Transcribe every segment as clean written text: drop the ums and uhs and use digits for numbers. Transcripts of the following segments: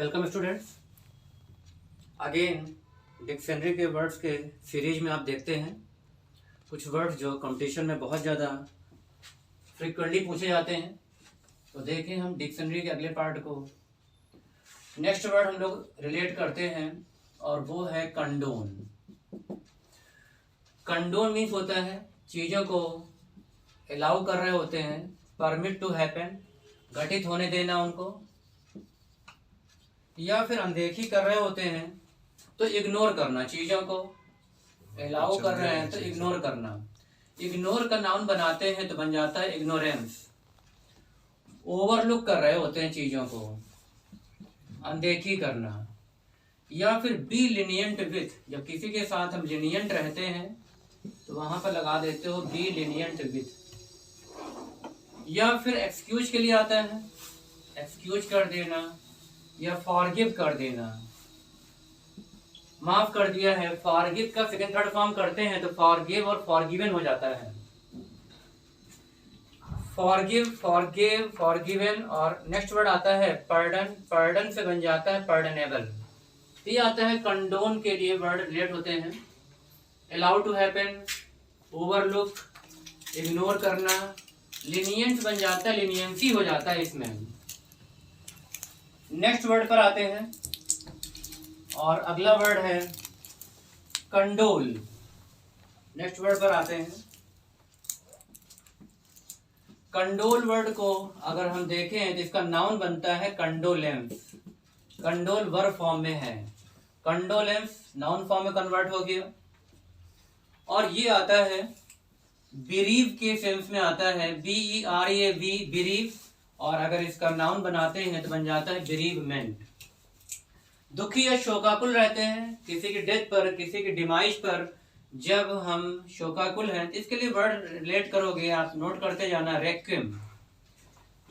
Welcome students. Again dictionary के words के series में आप देखते हैं कुछ वर्ड्स जो कंपटीशन में बहुत ज़्यादा फ्रीक्वेंटली पूछे जाते हैं। तो देखें हम डिक्शनरी के अगले पार्ट को। नेक्स्ट वर्ड हम लोग रिलेट करते हैं और वो है कंडोन। कंडोन मीन्स होता है चीज़ों को अलाउ कर रहे होते हैं, परमिट टू हैपन, घटित होने देना उनको, या फिर अनदेखी कर रहे होते हैं तो इग्नोर करना, चीज़ों को अलाउ कर रहे हैं तो इग्नोर करना। इग्नोर का नाउन बनाते हैं तो बन जाता है इग्नोरेंस। ओवरलुक कर रहे होते हैं चीज़ों को, अनदेखी करना। या फिर बी लिनियंट विथ, जब किसी के साथ हम लिनियंट रहते हैं तो वहां पर लगा देते हो बी लिनियंट विथ। या फिर एक्सक्यूज के लिए आता है, एक्सक्यूज कर देना या फॉरगिव कर देना, माफ कर दिया है। फॉरगिव का सेकंड थर्ड फॉर्म करते हैं तो फॉरगिव और फॉरगिवन हो जाता है। Forgive, forgive, forgiven. और नेक्स्ट वर्ड आता है पर्डन, पर्डन से बन जाता है पर्डनेबल। ये आता है कंडोन के लिए वर्ड रिलेट होते हैं। Allow to happen, overlook, ignore करना। लिनियंट बन जाता है, लिनियंसी हो जाता है इसमें। नेक्स्ट वर्ड पर आते हैं और अगला वर्ड है कंडोल। नेक्स्ट वर्ड पर आते हैं। कंडोल वर्ड को अगर हम देखें तो इसका नाउन बनता है कंडोलेंस। कंडोल वर्ब फॉर्म में है, कंडोलेंस नाउन फॉर्म में कन्वर्ट हो गया। और ये आता है बिरीव के सेंस में आता है, BERAV, बिरीव। और अगर इसका नाउन बनाते हैं तो बन जाता है बेरीवमेंट। दुखी या शोकाकुल रहते हैं किसी की डेथ पर, किसी की डिमाइज पर जब हम शोकाकुल हैं तो इसके लिए वर्ड रिलेट करोगे आप, नोट करते जाना, रेक्विम।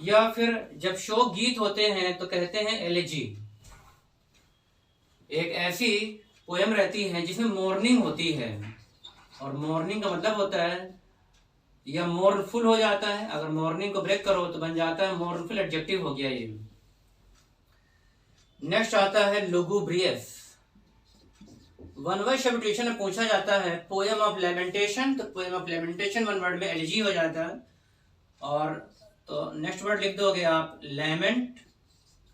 या फिर जब शोक गीत होते हैं तो कहते हैं एलेजी। एक ऐसी पोयम रहती है जिसमें मॉर्निंग होती है, और मॉर्निंग का मतलब होता है या मोर्नफुल हो जाता है। अगर मॉर्निंग को ब्रेक करो तो बन जाता है मोर्नफुल, एडजेक्टिव हो गया ये। नेक्स्ट आता है लुगुब्रियस। वन वर्ड सब्स्टिट्यूशन में पूछा जाता है पोएम ऑफ लेमेंटेशन, तो poem of lamentation one word में एलिजी हो जाता है। और तो नेक्स्ट वर्ड लिख दोगे आप लेमेंट,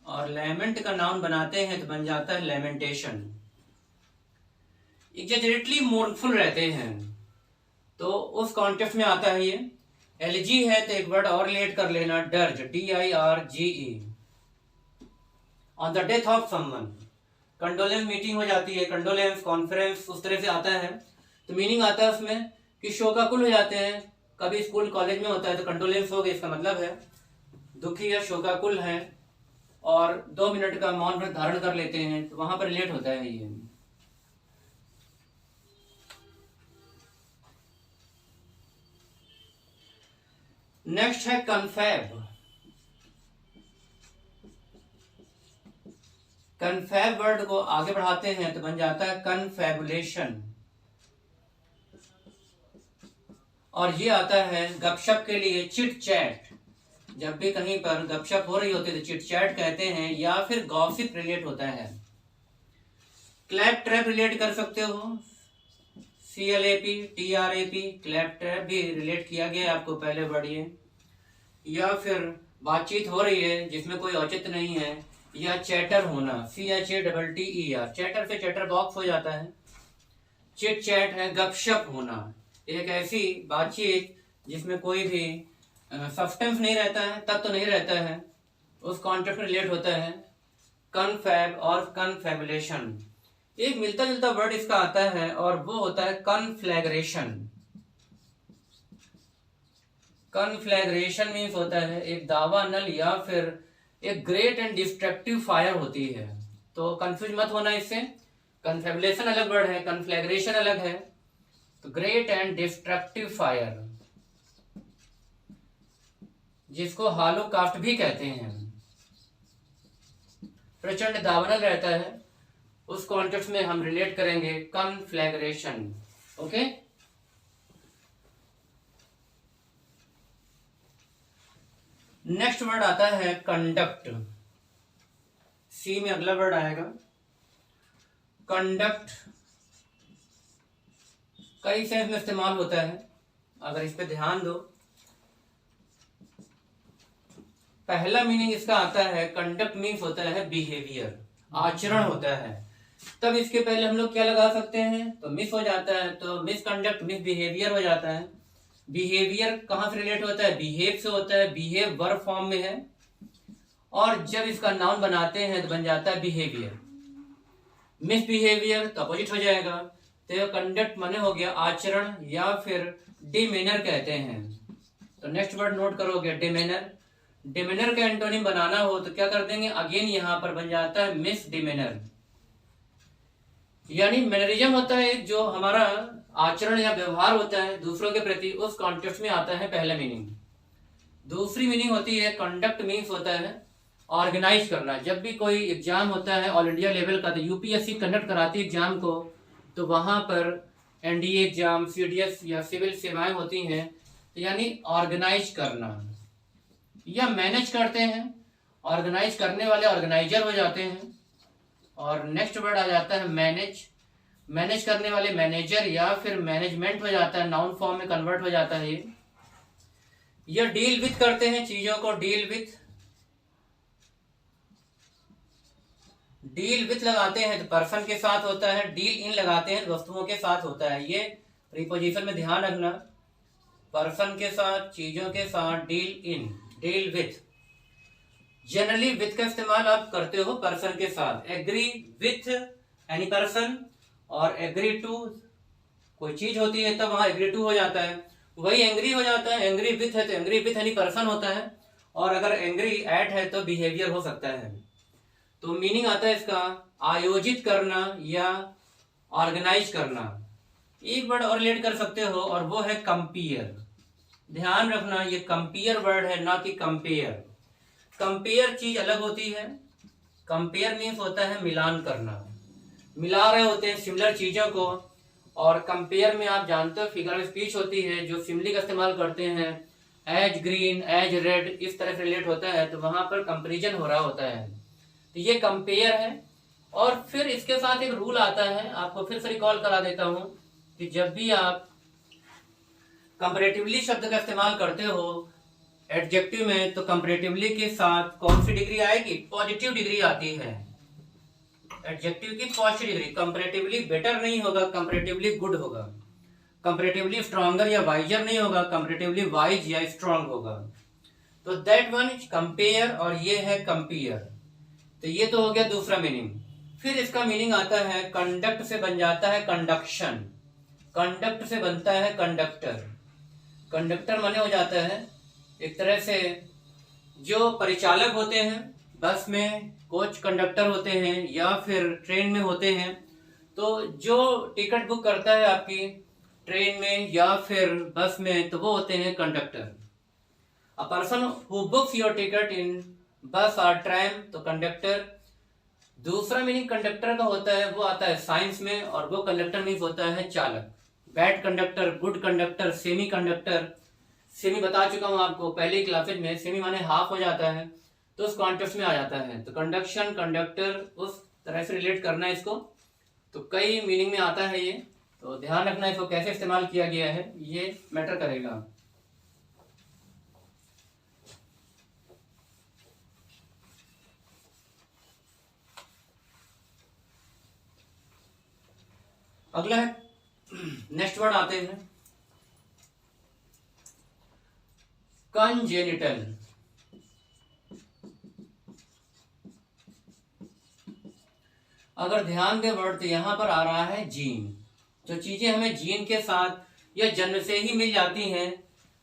और लेमेंट का नाउन बनाते हैं तो बन जाता है लेमेंटेशन। एग्जैजरेटली मोर्नफुल रहते हैं तो उस कॉन्टेक्स्ट में आता है ये। एलजी है तो एक वर्ड और रिलेट कर लेना, dirge, DIRGE। On the death of someone, condolence meeting हो जाती है, कंडोलेंस कॉन्फ्रेंस उस तरह से आता है। तो मीनिंग आता है उसमें कि शोकाकुल हो जाते हैं। कभी स्कूल कॉलेज में होता है तो कंडोलेंस हो गया, इसका मतलब है दुखी या शोकाकुल है और 2 मिनट का मौन व्रत धारण कर लेते हैं, तो वहां पर रिलेट होता है ये। नेक्स्ट है कन्फैब। कन्फैब वर्ड को आगे बढ़ाते हैं तो बन जाता है कन्फैबुलेशन। और ये आता है गपशप के लिए चिट चैट। जब भी कहीं पर गपशप हो रही होती है तो चिट चैट कहते हैं, या फिर गॉसिप रिलेट होता है। क्लैप ट्रैप रिलेट कर सकते हो, CLAP, TRAP, क्लैप ट्रैप भी रिलेट किया गया है आपको पहले वर्ड ये। या फिर बातचीत हो रही है जिसमें कोई औचित्य नहीं है, या चैटर होना, CHATTER, चैटर से चैटर बॉक्स हो जाता है। चिट चैट है गपशप होना, एक ऐसी बातचीत जिसमें कोई भी सब्सटेंस नहीं रहता है, तत्व नहीं रहता है, उस कॉन्टेक्स्ट में रिलेट होता है कन्फैब और कन्फैबुलेशन। एक मिलता जुलता वर्ड इसका आता है और वो होता है कन्फ्लैग्रेशन। कन्फ्लैग्रेशन मीन्स होता है एक दावा नल या फिर एक ग्रेट एंड डिस्ट्रक्टिव फायर होती है। तो कंफ्यूज मत होना इससे, कन्फैबुलेशन अलग वर्ड है, कन्फ्लैग्रेशन अलग है। तो ग्रेट एंड डिस्ट्रक्टिव फायर, जिसको हालोकास्ट भी कहते हैं, प्रचंड दावानल रहता है, उस कॉन्टेक्स्ट में हम रिलेट करेंगे कन्फ्लैग्रेशन। ओके। नेक्स्ट वर्ड आता है कंडक्ट। सी में अगला वर्ड आएगा कंडक्ट। कई सेंस में इस्तेमाल होता है, अगर इस पे ध्यान दो। पहला मीनिंग इसका आता है कंडक्ट मीन्स होता है बिहेवियर, आचरण होता है। तब इसके पहले हम लोग क्या लगा सकते हैं, तो मिस हो जाता है, तो मिस कंडक्ट मिस बिहेवियर हो जाता है। बिहेवियर कहाँ से रिलेट होता है, बिहेव से होता है, बिहेव वर्ब फॉर्म में है, और जब इसका नाउन बनाते हैं तो बन जाता है बिहेवियर। मिस बिहेवियर तो अपोजिट हो जाएगा, तो कंडक्ट माने हो गया आचरण या फिर डिमेनर कहते हैं। तो नेक्स्ट वर्ड नोट करोगे डिमेनर। डिमेनर का एंटोनिम बनाना हो तो क्या कर देंगे, अगेन यहां पर बन जाता है मिस डिमेनर। यानी मैनरिज्म होता है जो हमारा आचरण या व्यवहार होता है दूसरों के प्रति, उस कॉन्टेक्स्ट में आता है पहला मीनिंग। दूसरी मीनिंग होती है कंडक्ट मीन्स होता है ऑर्गेनाइज करना। जब भी कोई एग्जाम होता है ऑल इंडिया लेवल का, तो यूपीएससी कंडक्ट कराती है एग्जाम को, तो वहां पर एनडीए एग्जाम, सीडीएस या सिविल सेवाएं होती हैं, तो यानी ऑर्गेनाइज करना या मैनेज करते हैं। ऑर्गेनाइज करने वाले ऑर्गेनाइजर हो जाते हैं। और नेक्स्ट वर्ड आ जाता है मैनेज। मैनेज करने वाले मैनेजर या फिर मैनेजमेंट हो जाता है, नाउन फॉर्म में कन्वर्ट हो जाता है। ये डील विथ करते हैं चीजों को, डील विथ लगाते हैं तो पर्सन के साथ होता है, डील इन लगाते हैं वस्तुओं के साथ होता है। ये प्रीपोजिशन में ध्यान रखना, पर्सन के साथ, चीजों के साथ, deal in, deal with. Generally with का इस्तेमाल आप करते हो पर्सन के साथ, एग्री विथ एनी पर्सन और एग्री टू कोई चीज होती है तब वहां एग्री टू हो जाता है। वही एंग्री हो जाता है, एंग्री विथ है तो एंग्री विथ एनी पर्सन होता है, और अगर एंग्री एट है तो बिहेवियर हो सकता है। तो मीनिंग आता है इसका आयोजित करना या ऑर्गेनाइज करना। एक वर्ड और रिलेट कर सकते हो और वो है कंपेयर। ध्यान रखना ये कंपेयर वर्ड है, ना कि कंपेयर। कंपेयर चीज अलग होती है, कंपेयर मीन्स होता है मिलान करना, मिला रहे होते हैं सिमिलर चीजों को। और कंपेयर में आप जानते हो फिगर ऑफ स्पीच होती है जो सिमिली का इस्तेमाल करते हैं, एज ग्रीन, एज रेड, इस तरह से रिलेट होता है, तो वहां पर कंपेरिजन हो रहा होता है। तो ये कंपेयर है। और फिर इसके साथ एक रूल आता है, आपको फिर से रिकॉल करा देता हूं कि जब भी आप कंपैरेटिवली शब्द का इस्तेमाल करते हो एडजेक्टिव में, तो कंपैरेटिवली के साथ कौन सी डिग्री आएगी, पॉजिटिव डिग्री आती है। एडजेक्टिव की पॉजिटिव डिग्री, कंपैरेटिवली बेटर नहीं होगा, कंपैरेटिवली गुड होगा। कंपैरेटिवली स्ट्रॉन्गर या वाइजर नहीं होगा, कंपैरेटिवली वाइज या स्ट्रॉन्ग होगा। तो दैट वन कंपेयर और ये है कंपेयर। तो ये तो हो गया दूसरा मीनिंग। फिर इसका मीनिंग आता है कंडक्ट से बन जाता है कंडक्शन, कंडक्ट से बनता है कंडक्टर। कंडक्टर माने हो जाता है एक तरह से जो परिचालक होते हैं, बस में कोच कंडक्टर होते हैं या फिर ट्रेन में होते हैं, तो जो टिकट बुक करता है आपकी ट्रेन में या फिर बस में, तो वो होते हैं conductor. A person who books your ticket इन बस और ट्रेन, तो कंडक्टर। दूसरा मीनिंग कंडक्टर का होता है वो आता है साइंस में, और वो कंडक्टर मीन्स होता है चालक। Bad conductor, good conductor, semi conductor. Semi बता चुका हूं आपको पहले क्लासेज में, सेमी माने हाफ हो जाता है, तो उस कॉन्टेक्स्ट में आ जाता है। तो कंडक्शन, कंडक्टर, उस तरह से रिलेट करना है इसको। तो कई मीनिंग में आता है ये, तो ध्यान रखना इसको कैसे इस्तेमाल किया गया है, ये मैटर करेगा। अगला है, नेक्स्ट वर्ड आते हैं कंजेनिटल। अगर ध्यान दे वर्ड, तो यहां पर आ रहा है जीन। जो चीजें हमें जीन के साथ या जन्म से ही मिल जाती हैं,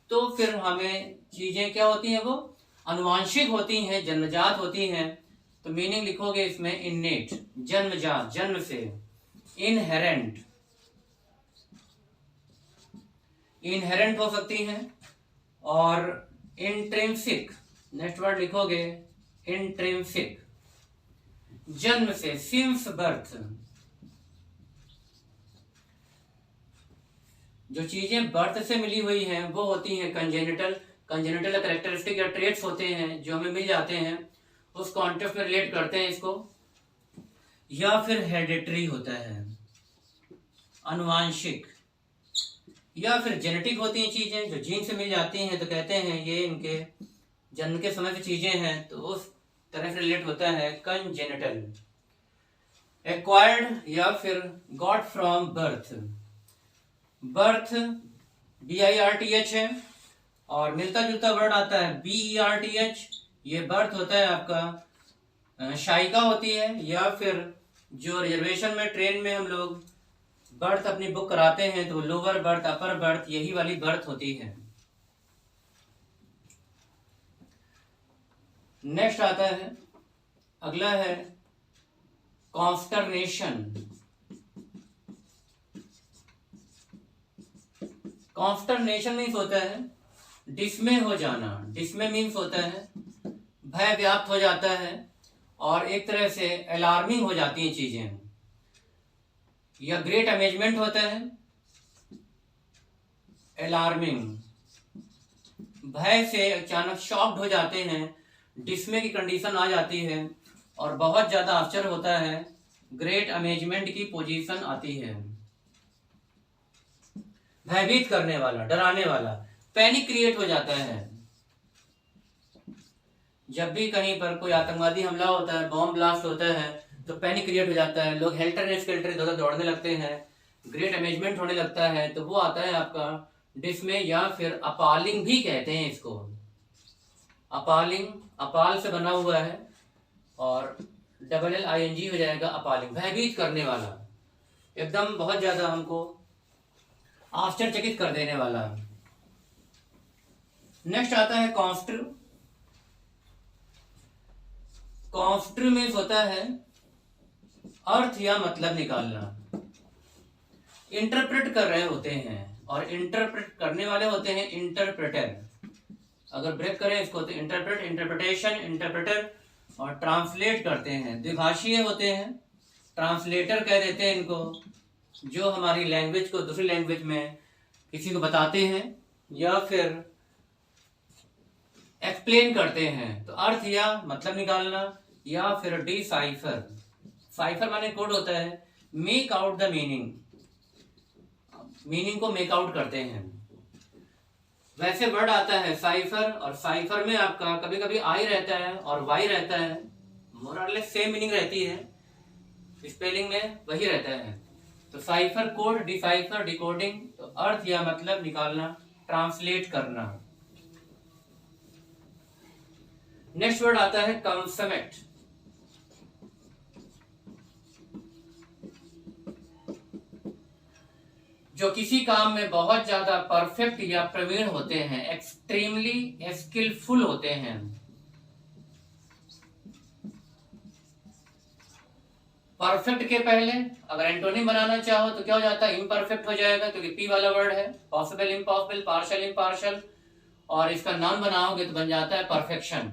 तो फिर हमें चीजें क्या होती हैं, वो अनुवांशिक होती हैं, जन्मजात होती हैं। तो मीनिंग लिखोगे इसमें इननेट, जन्मजात, जन्म से। इनहेरेंट, इनहेरेंट हो सकती हैं। और इंट्रिंसिक, नेक्स्ट वर्ड लिखोगे इंट्रिंसिक, जन्म से, सिंस बर्थ। जो चीजें बर्थ से मिली हुई हैं वो होती हैं कंजेनिटल। कंजेनिटल कैरेक्टरिस्टिक या ट्रेट्स होते हैं जो हमें मिल जाते हैं, उस कॉन्टेक्स्ट में रिलेट करते हैं इसको। या फिर हेरिडिटरी होता है, अनुवांशिक, या फिर जेनेटिक होती हैं चीजें जो जीन से मिल जाती हैं, तो कहते हैं ये इनके जन्म के समय की चीजें हैं, तो उस तरह से रिलेट होता है कंजेनिटल। एक्वायर्ड या फिर got from birth, birth BIRTH है, और मिलता जुलता वर्ड आता है BERTH, ये बर्थ होता है आपका शायिका होती है, या फिर जो रिजर्वेशन में ट्रेन में हम लोग बर्थ अपनी बुक कराते हैं तो लोअर बर्थ अपर बर्थ यही वाली बर्थ होती है। नेक्स्ट आता है, अगला है कॉन्स्टरनेशन। कॉन्स्टरनेशन मीन्स होता है डिस्मे हो जाना, डिस्मे मीन्स होता है भय व्याप्त हो जाता है, और एक तरह से अलार्मिंग हो जाती हैं चीजें, या ग्रेट अमेजमेंट होता है अलार्मिंग, भय से अचानक शॉक्ड हो जाते हैं, डिस्मे की कंडीशन आ जाती है, और बहुत ज्यादा आश्चर्य होता है, ग्रेट अमेजमेंट की पोजीशन आती है, भयभीत करने वाला, डराने वाला, पैनिक क्रिएट हो जाता है। जब भी कहीं पर कोई आतंकवादी हमला होता है, बॉम्ब ब्लास्ट होता है, तो पैनिक क्रिएट हो जाता है, लोग हेल्टर स्केल्टर इधर दौड़ने लगते हैं, ग्रेट अमेजमेंट होने लगता है, तो वो आता है आपका डिस्मे, या फिर अपालिंग भी कहते हैं इसको। अपालिंग अपाल से बना हुआ है, और LLING हो जाएगा अपालिंग, भयभीत करने वाला, एकदम बहुत ज्यादा हमको आश्चर्यचकित कर देने वाला। नेक्स्ट आता है कॉन्स्टर। कॉन्स्टर में होता है अर्थ या मतलब निकालना, इंटरप्रेट कर रहे होते हैं, और इंटरप्रेट करने वाले होते हैं इंटरप्रेटर। अगर ब्रेक करें इसको तो इंटरप्रेट, इंटरप्रिटेशन, इंटरप्रेटर, और ट्रांसलेट करते हैं, द्विभाषीय होते हैं, ट्रांसलेटर कह देते हैं इनको, जो हमारी लैंग्वेज को दूसरी लैंग्वेज में किसी को बताते हैं, या फिर एक्सप्लेन करते हैं, तो अर्थ या मतलब निकालना, या फिर डिसाइफर, साइफर माने कोड होता है, make out the meaning, meaning को मेक आउट करते हैं। वैसे वर्ड आता है साइफर, और साइफर में आपका कभी कभी आई रहता है और वाई रहता है, मोरलेस सेम मीनिंग रहती है, स्पेलिंग में वही रहता है। तो साइफर कोड, डिसाइफर डिकोडिंग, तो अर्थ या मतलब निकालना, ट्रांसलेट करना। नेक्स्ट वर्ड आता है कंसमेट। जो किसी काम में बहुत ज्यादा परफेक्ट या प्रवीण होते हैं, एक्सट्रीमली स्किलफुल होते हैं। परफेक्ट के पहले अगर एंटोनिम बनाना चाहो तो क्या हो जाता है, इम्परफेक्ट हो जाएगा, क्योंकि पी वाला वर्ड है, पॉसिबल, इम्पॉसिबल, पार्शियल, इम्पार्शियल, और इसका नाम बनाओगे तो बन जाता है परफेक्शन।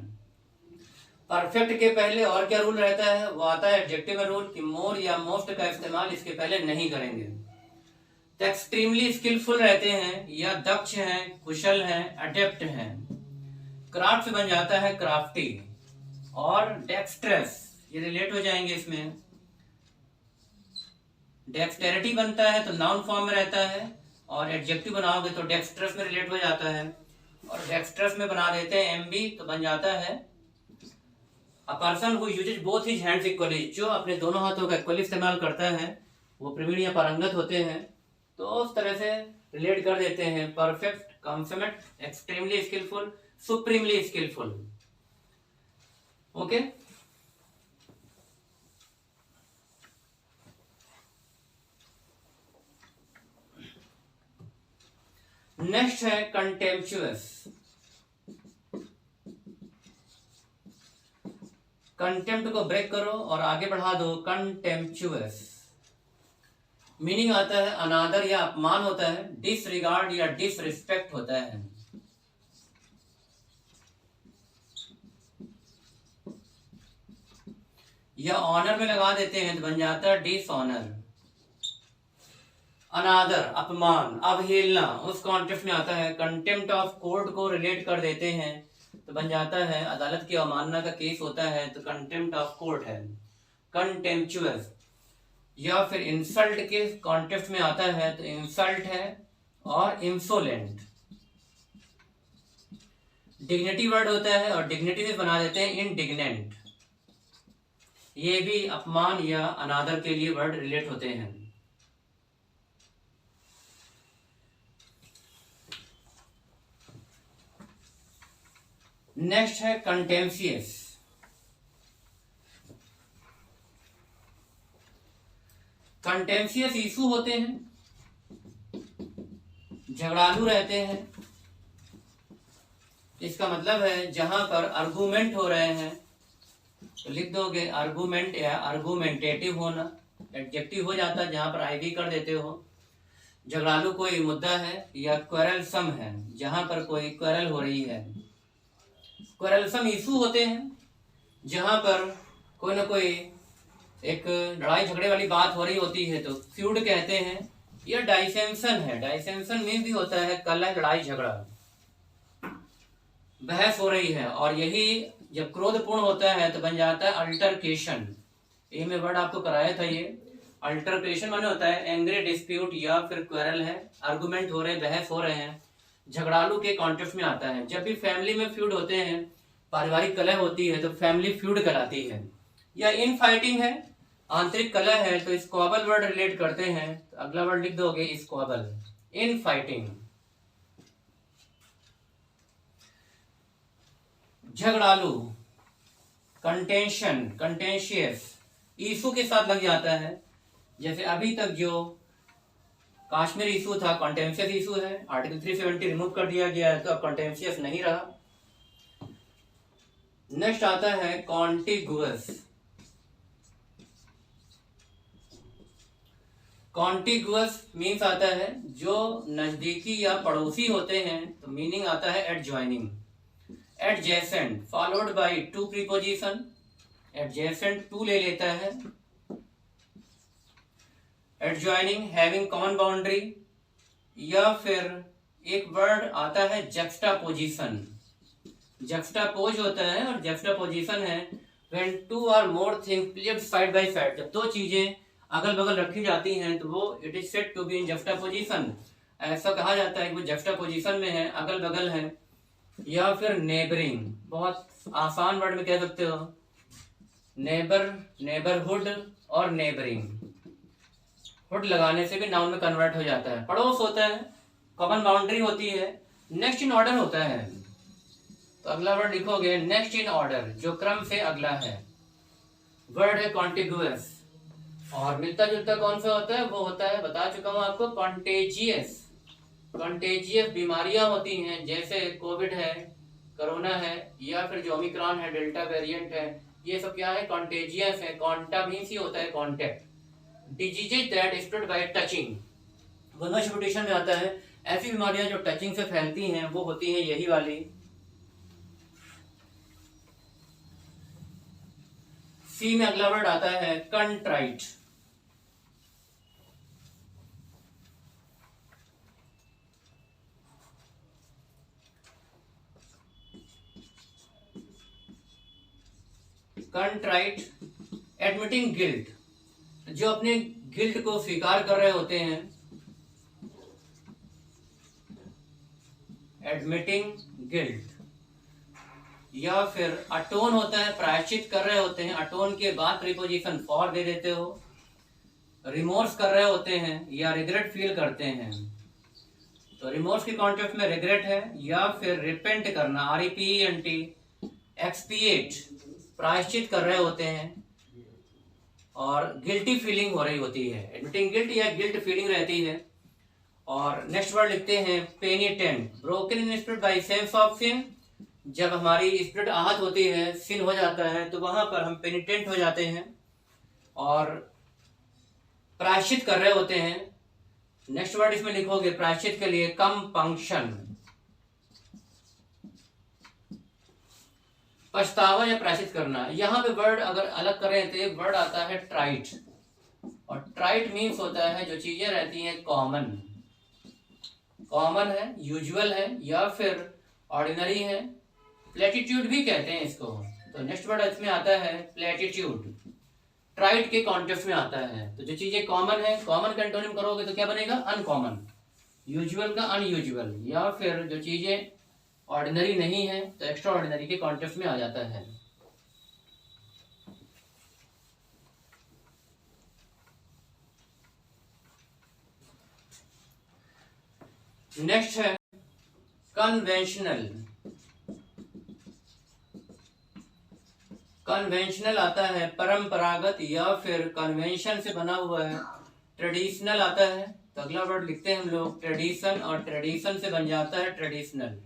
परफेक्ट के पहले और क्या रूल रहता है, वो आता है एडजेक्टिव में रूल, कि मोर या मोस्ट का इस्तेमाल इसके पहले नहीं करेंगे। तो एक्सट्रीमली स्किलफुल रहते हैं, या दक्ष हैं, कुशल हैं, अडेप्ट हैं। क्राफ्ट से बन जाता है क्राफ्टी, और डेक्स्ट्रेस, ये रिलेट हो जाएंगे इसमें। डेक्सटेरिटी बनता है तो नाउन फॉर्म में रहता है, और एडजेक्टिव बनाओगे तो डेक्स्ट्रस में रिलेट हो जाता है, और डेक्स्ट्रस में बना देते हैं MB, तो बन जाता है a person who uses both his hands equally, जो अपने दोनों हाथों का इक्वली इस्तेमाल करता है वो प्रवीण या पारंगत होते हैं। तो उस तरह से रिलेट कर देते हैं, perfect, consummate, extremely skillful, supremely skillful. Okay, next है कंटेम्पचुअस। कंटेम्प्ट को ब्रेक करो और आगे बढ़ा दो कंटेम्पचुअस। मीनिंग आता है अनादर या अपमान होता है, डिसरिगार्ड या डिसरिस्पेक्ट होता है। या ऑनर में लगा देते हैं तो बन जाता है डिसऑनर। अनादर, अपमान, अवहेलना, उस कॉन्टेक्स्ट में आता है। कंटेम्प्ट ऑफ कोर्ट को रिलेट कर देते हैं तो बन जाता है अदालत की अवमानना का केस होता है तो कंटेम्प्ट ऑफ कोर्ट है। कंटेम्पचुअस, या फिर इंसल्ट के कॉन्टेक्स्ट में आता है तो इंसल्ट है, और इंसोलेंट। डिग्निटी वर्ड होता है और डिग्निटी से बना देते हैं इंडिग्नेंट। ये भी अपमान या अनादर के लिए वर्ड रिलेट होते हैं। नेक्स्ट है कंटेम्पशियस। कंटेम्पशियस इशू होते हैं, झगड़ालू रहते हैं। इसका मतलब है जहां पर आर्गूमेंट हो रहे हैं तो लिख दोगे आर्गूमेंट या आर्गूमेंटेटिव होना, एडजेक्टिव हो जाता है जहां पर आईवी कर देते हो। झगड़ालू कोई मुद्दा है या क्वेरलसम है, जहां पर कोई क्वेरल हो रही है। क्वेरलसम इशू होते हैं जहां पर कोई ना कोई एक लड़ाई झगड़े वाली बात हो रही होती है तो फ्यूड कहते हैं। या डाइसेंशन है, डाइसेंशन में भी होता है कलह, लड़ाई झगड़ा, बहस हो रही है। और यही जब क्रोधपूर्ण होता है तो बन जाता है अल्टरकेशन। ये मैं वर्ड आपको कराया था। ये अल्टरकेशन माने होता है एंग्री डिस्प्यूट या फिर क्वेरल है, आर्गुमेंट हो रहे हैं, बहस हो रहे हैं, झगड़ालू के कॉन्टेक्स्ट में आता है। जब भी फैमिली में फ्यूड होते हैं, पारिवारिक कलह होती है तो फैमिली फ्यूड कहलाती है। या इन फाइटिंग है, आंतरिक कलह है तो स्क्वाबल वर्ड रिलेट करते हैं। तो अगला वर्ड लिख दोगे स्क्वाबल, इन फाइटिंग। झगड़ालू, कंटेंशन, कंटेंशियस इशू के साथ लग जाता है। जैसे अभी तक जो कश्मीर इशू था कंटेंशियस इशू है, आर्टिकल 370 रिमूव कर दिया गया है तो अब कंटेंशियस नहीं रहा। नेक्स्ट आता है कॉन्टिगुअस। कॉन्टिगुअस मीन्स आता है जो नजदीकी या पड़ोसी होते हैं, तो मीनिंग आता है adjoining. Adjacent followed by to preposition, adjacent to ले लेता है। एडजॉइनिंग, हैविंग कॉमन बाउंड्री, या फिर एक वर्ड आता है जक्स्टापोजिशन। जक्स्टापोज होता है और जक्स्टापोजिशन है व्हेन टू और more things placed side by side. जब दो चीजें अगल बगल रखी जाती हैं तो वो it is said to be in juxtaposition. ऐसा कहा जाता है कि वो जक्स्टापोजिशन में है, अगल बगल है। या फिर नेबरिंग, बहुत आसान वर्ड में कह सकते हो, नेबर, नेबरहुड और नेबरिंग। हुड लगाने से भी नाउन में कन्वर्ट हो जाता है। पड़ोस होता है, कॉमन बाउंड्री होती है, नेक्स्ट इन ऑर्डर होता है। तो अगला वर्ड लिखोगे नेक्स्ट इन ऑर्डर, जो क्रम से अगला है। वर्ड है कॉन्टिगुअस। और मिलता जुलता कौन सा होता है? वो होता है, बता चुका हूं आपको, कॉन्टेजियस। कॉन्टेजियस बीमारियां होती हैं, जैसे कोविड है, कोरोना है, या फिर जो ओमिक्रॉन है, डेल्टा वेरिएंट है, ये सब क्या है? कॉन्टेजियस है। कॉन्टा मीन्स ही होता है contact. Diseases that spread by touching, वनश म्यूटेशन में आता है। ऐसी बीमारियां जो टचिंग से फैलती हैं वो होती है यही वाली। सी में अगला वर्ड आता है कंट्राइट। कंट्राइट, एडमिटिंग गिल्ट, जो अपने गिल्ट को स्वीकार कर रहे होते हैं। Admitting guilt. या फिर अटोन होता है, प्रायश्चित कर रहे होते हैं, अटोन के बाद प्रीपोजिशन फॉर दे देते हो। रिमोर्स कर रहे होते हैं या रिग्रेट फील करते हैं, तो रिमोर्स के कॉन्टेक्स्ट में रिग्रेट है। या फिर रिपेंट करना, REPENT, एक्सपिएट, प्रायश्चित कर रहे होते हैं और गिल्टी फीलिंग हो रही होती है। एडमिटिंग गिल्ट या गिल्ट फीलिंग रहती है। और नेक्स्ट वर्ड लिखते हैं penitent. Broken in spirit by sense of sin, जब हमारी स्पिरिट आहत होती है, सिन हो जाता है, तो वहां पर हम पेनिटेंट हो जाते हैं और प्रायश्चित कर रहे होते हैं। नेक्स्ट वर्ड इसमें लिखोगे प्रायश्चित के लिए कंपंक्शन, पछतावा या प्रायश्चित करना। यहाँ पे वर्ड अगर अलग करें तो एक वर्ड आता है ट्राइट, और ट्राइट मीन्स होता है जो चीजें रहती हैं कॉमन। कॉमन है, यूजुअल है, या फिर ऑर्डिनरी है। प्लेटिट्यूड भी कहते हैं इसको। तो नेक्स्ट वर्ड इसमें आता है प्लेटिट्यूड। ट्राइड के कॉन्टेक्स्ट में आता है। तो जो चीजें कॉमन है, कॉमन का एंटोनिम करोगे तो क्या बनेगा? अनकॉमन। यूजुअल का अनयूजुअल, या फिर जो चीजें ऑर्डिनरी नहीं है तो एक्स्ट्रा ऑर्डिनरी के कॉन्टेक्स्ट में आ जाता है। नेक्स्ट है कन्वेंशनल। कन्वेंशनल आता है परंपरागत या फिर कन्वेंशन से बना हुआ है। ट्रेडिशनल आता है, तो अगला वर्ड लिखते हैं हम लोग ट्रेडिशन, और ट्रेडिशन से बन जाता है ट्रेडिशनल।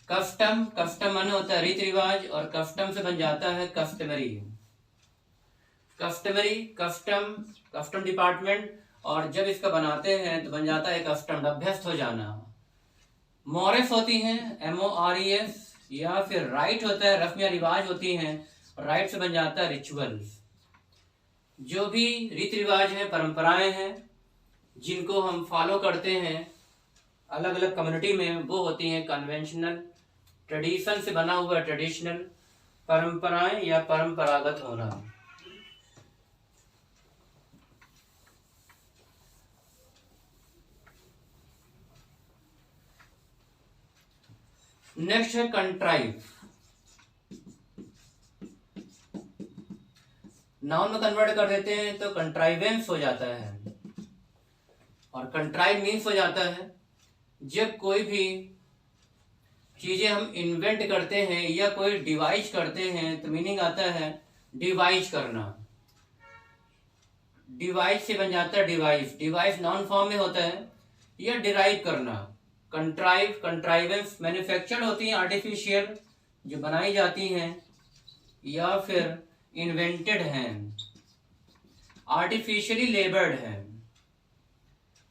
कस्टम, कस्टम माने होता है रीति रिवाज, और कस्टम से बन जाता है customary. Customary, custom, custom department, और जब इसका बनाते हैं तो बन जाता है कस्टम, अभ्यस्त हो जाना। मॉरस होती हैं, MORES, या फिर राइट होता है, रस्म या रिवाज होती हैं, राइट से बन जाता है रिचुअल्स। जो भी रीति रिवाज है, परंपराएं हैं जिनको हम फॉलो करते हैं अलग अलग कम्युनिटी में, वो होती हैं कन्वेंशनल। ट्रेडिशन से बना हुआ ट्रेडिशनल, परंपराएं या परंपरागत होना। नेक्स्ट है कंट्राइव। नाउन में कन्वर्ट कर देते हैं तो कंट्राइवेंस हो जाता है, और कंट्राइव मीन्स हो जाता है जब कोई भी चीजें हम इन्वेंट करते हैं या कोई डिवाइस करते हैं तो मीनिंग आता है डिवाइस करना। डिवाइस से बन जाता है डिवाइस, डिवाइस नाउन फॉर्म में होता है, या डिराइव करना। कंट्राइव, कंट्राइवेंस मैन्युफैक्चर्ड होती हैं, आर्टिफिशियल जो बनाई जाती हैं, या फिर इन्वेंटेड हैं, आर्टिफिशियली लेबर्ड हैं।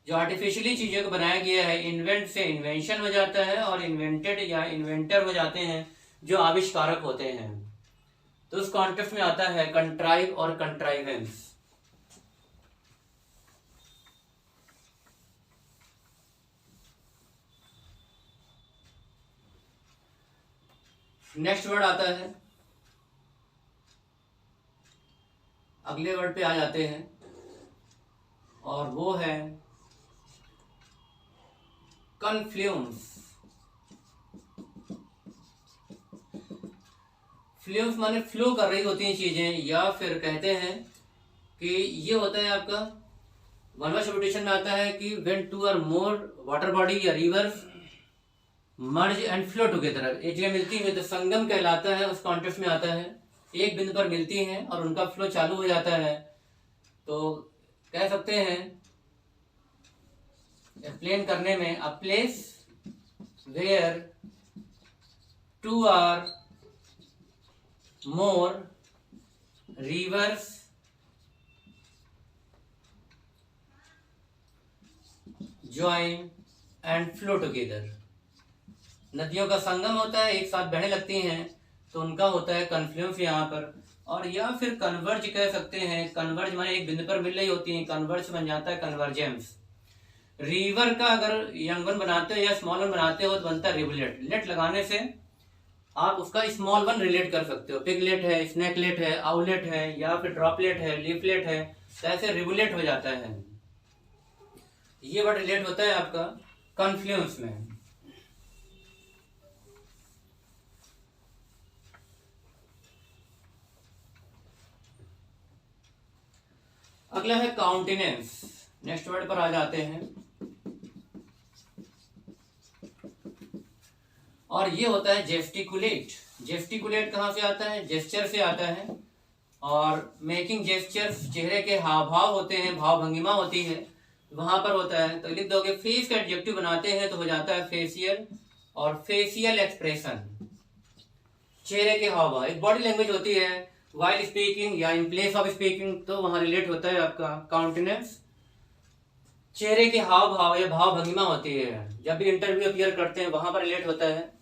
जो आर्टिफिशियली चीजों को बनाया गया है, इन्वेंट से इन्वेंशन हो जाता है, और इन्वेंटेड या इन्वेंटर हो जाते हैं जो आविष्कारक होते हैं। तो उस कॉन्टेक्स्ट में आता है कंट्राइव और कंट्राइवेंस। नेक्स्ट वर्ड आता है, अगले वर्ड पे आ जाते हैं, और वो है कन्फ्लुएंस। फ्लुएंस माने फ्लो कर रही होती हैं चीजें, या फिर कहते हैं कि ये होता है आपका वन वर्ड सब्स्टिट्यूशन में आता है कि व्हेन टू और मोर वाटर बॉडी या reverse merge and flow together, ये चीजें मिलती हैं तो संगम कहलाता है। उस कॉन्टेक्स्ट में आता है, एक बिंदु पर मिलती हैं और उनका फ्लो चालू हो जाता है। तो कह सकते हैं एक्सप्लेन करने में, a place where two or more rivers join and flow together. नदियों का संगम होता है, एक साथ बहने लगती हैं, तो उनका होता है कन्फ्लुएंस यहाँ पर। और या फिर कन्वर्ज कह सकते हैं, कन्वर्ज माने एक बिंदु पर मिल रही होती है, कन्वर्ज बन जाता है कन्वर्जेंस। रिवर का अगर यंग वन बनाते हो या स्मॉल वन बनाते हो तो बनता है रिवुलेट। लेट लगाने से आप उसका स्मॉल वन रिलेट कर सकते हो, पिगलेट है, स्नैकलेट है, आउलेट है, या फिर ड्रॉपलेट है, लीफलेट है, तो ऐसे रिवुलेट हो जाता है। ये वर्ड रिलेट होता है आपका कन्फ्लुएंस में। अगला है काउंटेनेंस। नेक्स्ट वर्ड पर आ जाते हैं, और ये होता है जेस्टिकुलेट। जेस्टिकुलेट कहाँ से आता है? जेस्चर से आता है। और मेकिंग जेस्चर्स, चेहरे के हाव भाव होते हैं, भाव भंगिमा होती है, वहां पर होता है। तो लिख दोगे फेस का एडजेक्टिव बनाते हैं तो हो जाता है फेशियल, और फेशियल एक्सप्रेशन चेहरे के हाव भाव। एक बॉडी लैंग्वेज होती है वाइल स्पीकिंग या इन प्लेस ऑफ स्पीकिंग, तो वहां रिलेट होता है आपका काउंटेनेंस। चेहरे के हाव भाव या भाव भंगिमा होती है, जब भी इंटरव्यू अपीयर करते हैं वहां पर रिलेट होता है।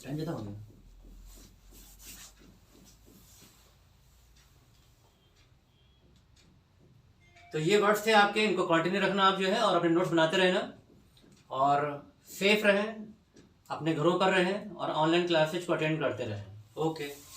ज्यादा हो गया। तो ये वर्ड्स थे आपके, इनको कंटिन्यू रखना आप जो है, और अपने नोट्स बनाते रहना, और सेफ रहें, अपने घरों पर रहें, और ऑनलाइन क्लासेज को अटेंड करते रहें। ओके।